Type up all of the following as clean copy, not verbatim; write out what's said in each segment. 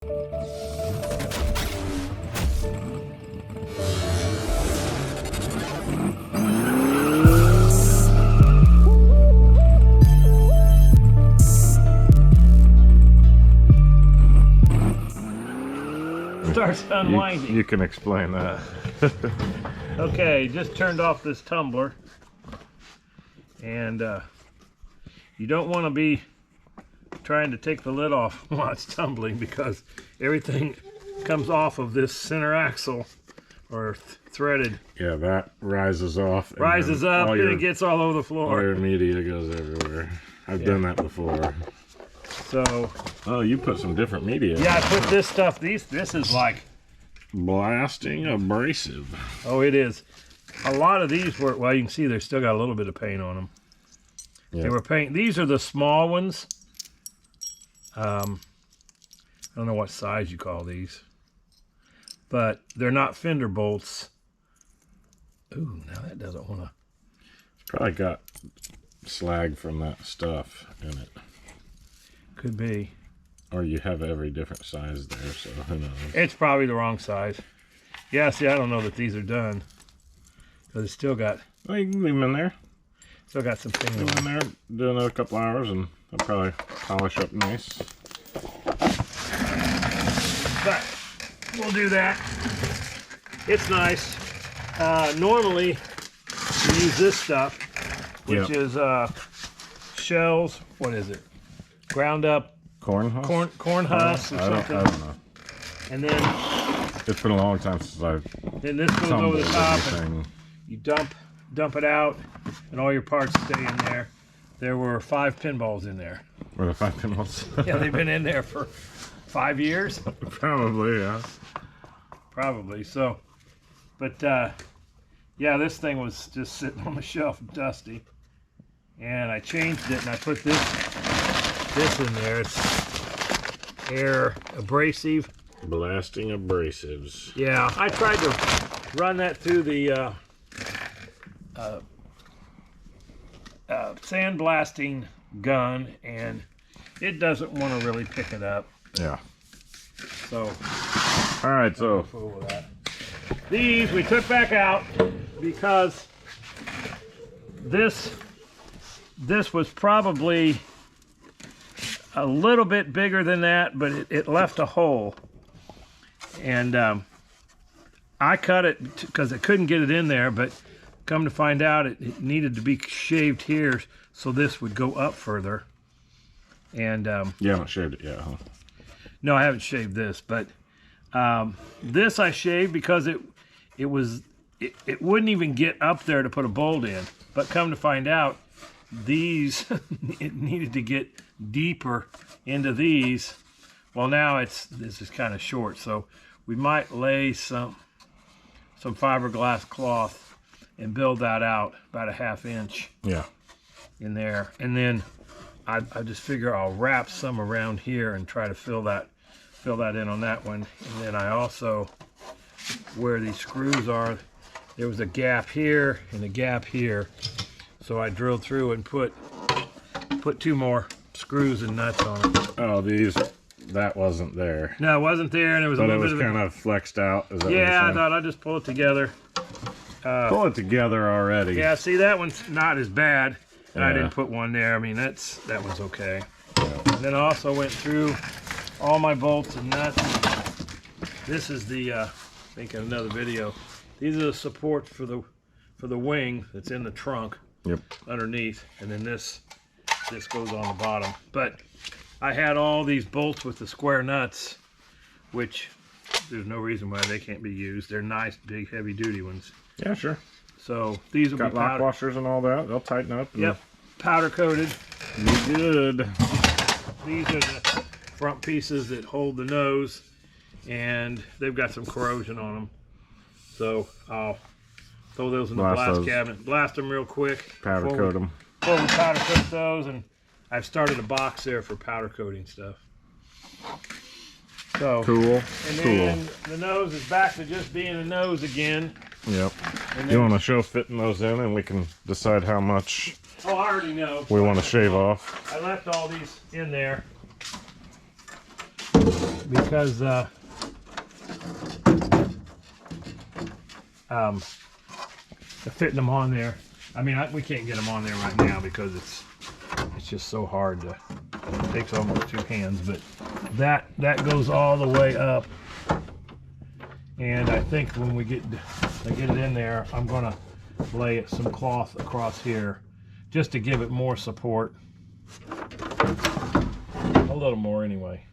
Starts unwinding. You can explain that. Okay, just turned off this tumbler, and you don't want to be trying to take the lid off while it's tumbling, because everything comes off of this center axle, or threaded. Yeah, that rises off. Rises up and it gets all over the floor. All your media goes everywhere. I've done that before. So. Oh, you put some different media. Yeah, I put this stuff. This is like blasting abrasive. Oh, it is. A lot of these were. Well, you can see they've still got a little bit of paint on them. Yeah. They were paint. These are the small ones. I don't know what size you call these, but they're not fender bolts. Ooh, now that doesn't want to. It's probably got slag from that stuff in it. Could be. Or you have every different size there, so who knows? It's probably the wrong size. Yeah, see, I don't know that these are done, because it's still got. Well, you can leave them in there. Still got some paint in there. Do another couple hours, and they'll probably polish up nice. But we'll do that. It's nice. Normally, you use this stuff, which is shells. What is it? Ground up corn husk? Corn husk or something. I don't know. And then it's been a long time since I've. Then this goes over the top. And you dump it out, and all your parts stay in there. There were 5 pinballs in there. Were there 5 pinballs? Yeah, they've been in there for 5 years. Probably, yeah. Probably. So, but yeah, this thing was just sitting on the shelf, dusty, and I changed it, and I put this in there. It's air abrasive. Blasting abrasives. Yeah, I tried to run that through the sandblasting gun, and it doesn't want to really pick it up. Yeah. So. All right, so. These we took back out because this was probably a little bit bigger than that, but it left a hole, and I cut it because I couldn't get it in there, but come to find out it needed to be shaved here so this would go up further. And you haven't shaved it yet, huh? No, I haven't shaved this, but this I shaved because it wouldn't even get up there to put a bolt in. But come to find out, these it needed to get deeper into these. Well, now this is kind of short, so we might lay some fiberglass cloth and build that out about a 1/2 inch. Yeah. In there, and then I just figure I'll wrap some around here and try to fill that in on that one. And then I also, where these screws are, there was a gap here and a gap here, so I drilled through and put 2 more screws and nuts on it. Oh, that wasn't there. No, it wasn't there, and it was a little bit kind of flexed out. Is that yeah, I thought I'd just pull it together. Pull it together already. Yeah, see, that one's not as bad, and I didn't put one there. I mean, that one's okay. Yeah. And then I also went through all my bolts and nuts. This is the I think in another video. These are the supports for the wing that's in the trunk. Yep. Underneath, and then this goes on the bottom. But I had all these bolts with the square nuts, which there's no reason why they can't be used. They're nice, big, heavy-duty ones. Yeah, sure. So these will got lock washers and all that. They'll tighten up. Yep. Powder coated. Be good. These are the front pieces that hold the nose, and they've got some corrosion on them. So I'll throw those in the blast cabinet, blast them real quick. Powder coat them. Before we powder coat those, and I've started a box there for powder coating stuff. So cool. And then the nose is back to just being a nose again. Yep. You want to show fitting those in, and we can decide how much. Oh, I already know. We want to shave off. I left all these in there. because fitting them on there. I mean, we can't get them on there right now because it's just so hard to. It takes almost 2 hands, but that goes all the way up. And I think when I get it in there, I'm gonna lay some cloth across here just to give it more support. A little more anyway.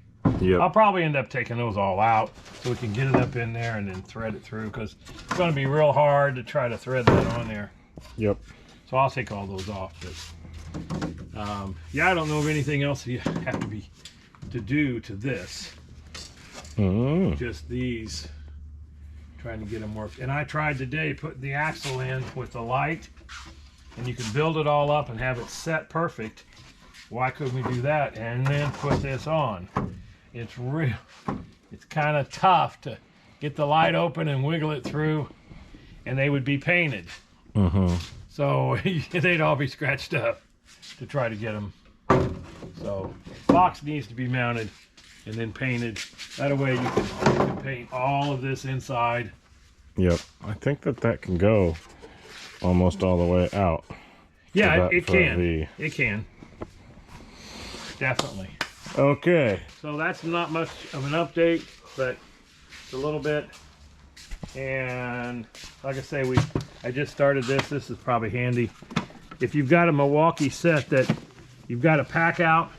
Yep. I'll probably end up taking those all out so we can get it up in there and then thread it through, because it's going to be real hard to try to thread that on there. Yep. So I'll take all those off. But yeah, I don't know of anything else you have to do to this. Just these. Trying to get them worked. And I tried today putting the axle in with the light, and you can build it all up and have it set perfect. Why couldn't we do that and then put this on? It's kind of tough to get the light open and wiggle it through, and they would be painted. So they'd all be scratched up to try to get them. So box needs to be mounted and then painted. That way you can paint all of this inside. Yep. I think that can go almost all the way out. Yeah, it can. It can. Definitely. Okay. So that's not much of an update, but it's a little bit. And like I say, I just started this. This is probably handy. If you've got a Milwaukee set that you've got to pack out,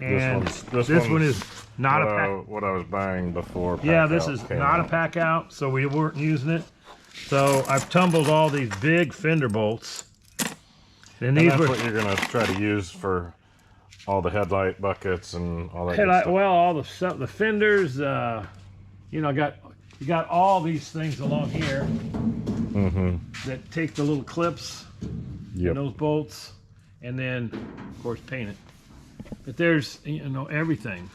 and this one is not a pack. What I was buying before. Yeah, this is not a pack out, so we weren't using it. So I've tumbled all these big fender bolts. And that's what you're gonna try to use for all the headlight buckets and all that. Headlight, well, all the stuff, the fenders. You know, you got all these things along here that take the little clips and those bolts, and then of course paint it. But there's, you know, everything.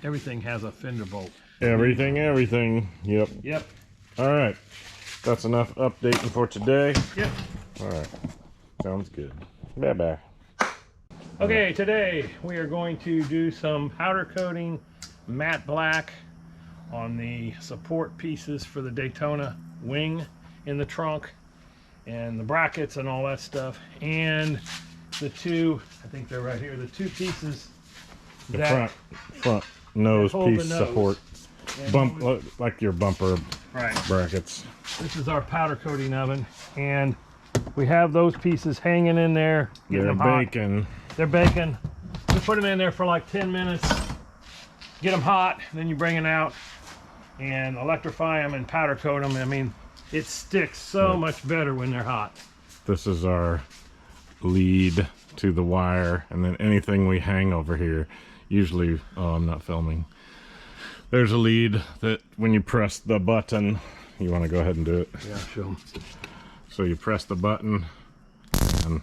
Everything has a fender bolt. Everything. Yep. Yep. All right. That's enough updating for today. Yep. All right. Sounds good. Bye-bye. Okay, today we are going to do some powder coating matte black on the support pieces for the Daytona Wing in the trunk, and the brackets and all that stuff, and the two, I think they're right here, the two pieces the front nose piece support, like your bumper brackets. This is our powder coating oven, and we have those pieces hanging in there. They're baking. They're baking. You put them in there for like 10 minutes, get them hot, then you bring it out and electrify them and powder coat them. I mean, it sticks so much better when they're hot. This is our lead to the wire, and then anything we hang over here, usually, oh, I'm not filming. There's a lead that when you press the button, you want to go ahead and do it. Yeah, show them. So you press the button, and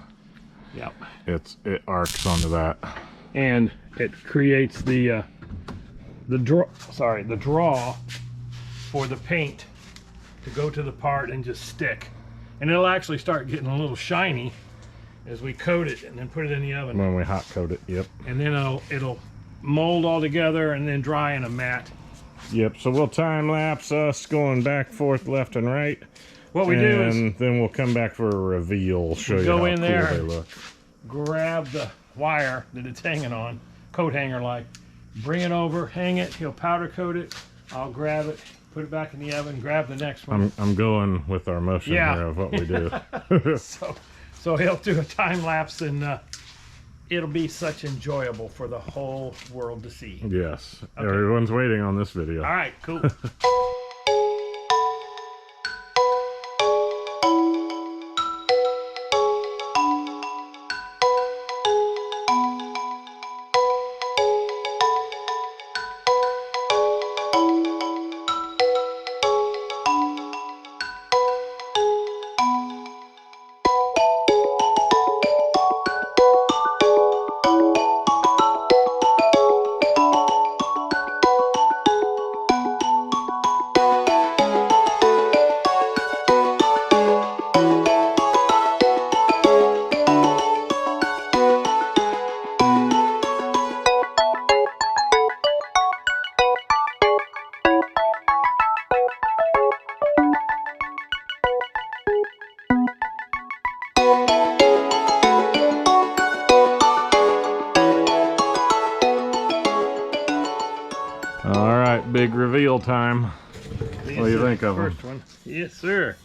it arcs onto that, and it creates the draw for the paint to go to the part and just stick, and it'll actually start getting a little shiny as we coat it and then put it in the oven. When we hot coat it, yep. And then it'll mold all together and then dry in a mat. Yep. So we'll time lapse us going back, forth, left, and right. What we do is, and then we'll come back for a reveal. Show you how cool they look. Grab the wire that it's hanging on, coat hanger like, bring it over, hang it. He'll powder coat it. I'll grab it, put it back in the oven, grab the next one. I'm going with our motion here of what we do. So he'll do a time lapse, and it'll be such enjoyable for the whole world to see. Yes. Okay. Everyone's waiting on this video. All right, cool. All right, big reveal time. What do you think of them? First one. Yes, sir.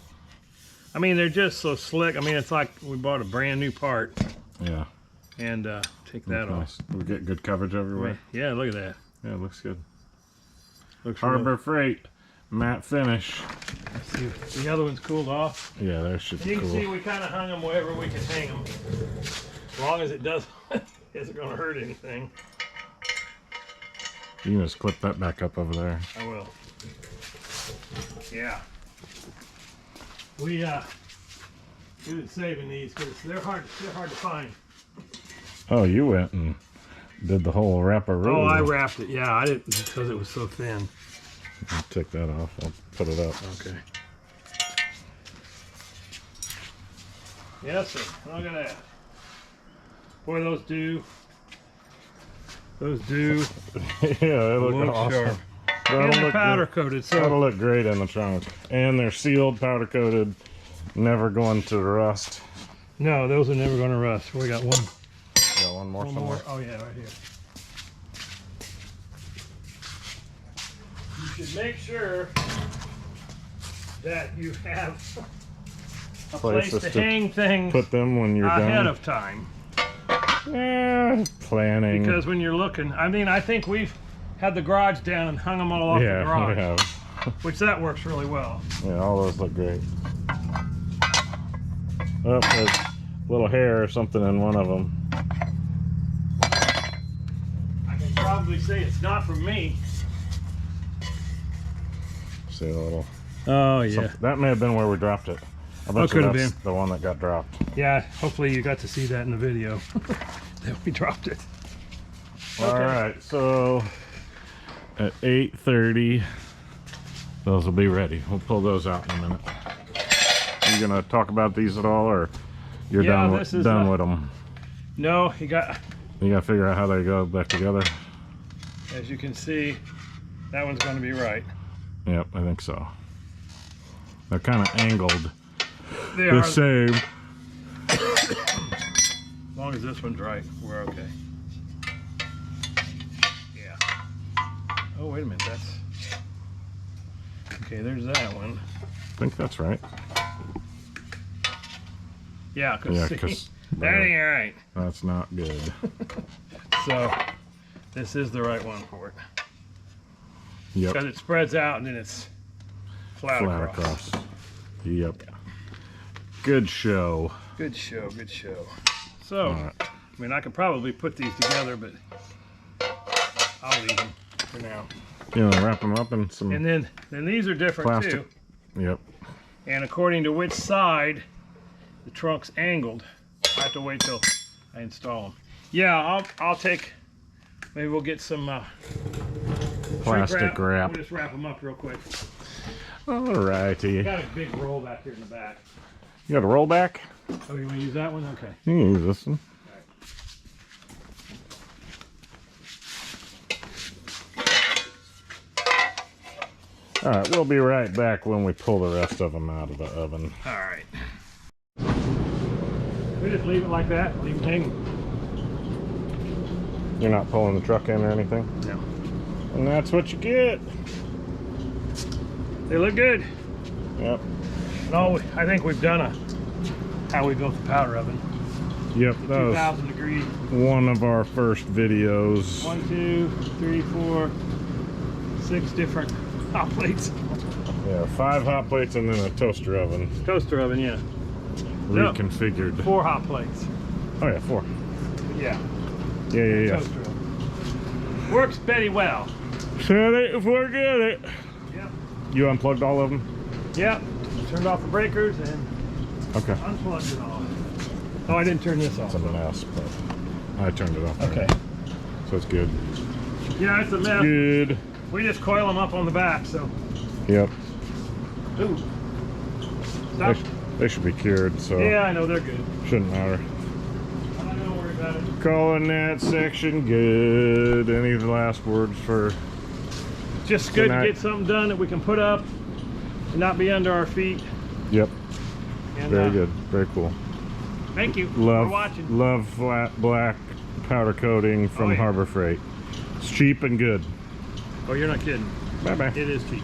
I mean, they're just so slick. I mean, it's like we bought a brand new part. Yeah. And take that off. Nice. We get good coverage everywhere. Yeah, look at that. Yeah, it looks good. Looks Harbor Freight, matte finish. Let's see if the other one's cooled off. Yeah, that should be You cool. can see we kind of hung them wherever we can hang them. As long as it does, isn't going to hurt anything. You can just clip that back up over there. I will. Yeah. We've been saving these because they're hard to find. Oh, you went and did the whole wrapper. Oh, I wrapped it. Yeah, I didn't because it was so thin. I'll take that off. I'll put it up. Okay. Yes, sir. Look at that. Boy, those do. Yeah, they look awesome. sharp. That'll And they're look powder good. coated, so That'll look great in the trunk. And they're sealed, powder coated, never going to rust. no, those are never going to rust. We got one. Got one more One somewhere. more. Oh yeah, right here. You should make sure that you have a place Places to to hang things Put them when you're ahead done. of time. Planning. Because when you're looking, I mean, I think we've had the garage down and hung them all off the garage, we have. which that works really well. Yeah, all those look great. Oh, there's a little hair or something in one of them. I can probably say it's not from me. See a little. Oh yeah. That may have been where we dropped it. I bet could you have that's been. the one that got dropped. Yeah, hopefully you got to see that in the video. That we dropped it. All right, so at 8:30, those will be ready. We'll pull those out in a minute. Are you gonna talk about these at all, or you're Yeah, done this is, with them? No, you gotta figure out how they go back together. as you can see, that one's going to be right. Yep, I think so. They're kind of angled They the are. same. As long as this one's right, we're okay. Yeah. Oh, wait a minute. That's okay. There's that one. I think that's right. Yeah, Yeah, see, because that ain't right. that's not good. So this is the right one for it Yep, because it spreads out and then it's flat across. Yep. Good show. Good show. Good show. So, All right. I mean, I could probably put these together, but I'll leave them for now. You know, wrap them up in some And then these are different plastic. too. Yep. And according to which side the trunk's angled, I have to wait till I install them. Yeah, I'll take. Maybe we'll get some Plastic wrap. We'll just wrap them up real quick. Alrighty. Got a big roll back here in the back. You got a rollback? Oh, you want to use that one? Okay. You can use this one. Alright, we'll be right back when we pull the rest of them out of the oven. All right. We just leave it like that. Leave it hanging. You're not pulling the truck in or anything? No. And that's what you get. They look good. Yep. No, I think we've done how we built the powder oven. Yep, that was 2,000 degree. one of our first videos. 1, 2, 3, 4, 6 different hot plates. Yeah, 5 hot plates and then a toaster oven. Toaster oven, yeah. No. Reconfigured. 4 hot plates. Oh yeah, 4. Yeah. Yeah. Toaster oven. Works very well. Said it, forget it. Yep. You unplugged all of them? Yep. Turned off the breakers and Okay. unplugged it all. Oh, I didn't turn this off. It's a mess, but I turned it off. Okay. So it's good. Yeah, it's a mess. Good. We just coil them up on the back, so. Yep. Ooh. Stop. They should be cured, so Yeah, I know they're good. shouldn't matter. Don't worry about it. Calling that section good. Any last words for Just good tonight? to get something done that we can put up and not be under our feet. Yep. And, Very good. Very cool. Thank you for Love watching. love flat black powder coating from Oh, yeah. Harbor Freight. It's cheap and good. Oh, you're not kidding. Bye-bye. It is cheap.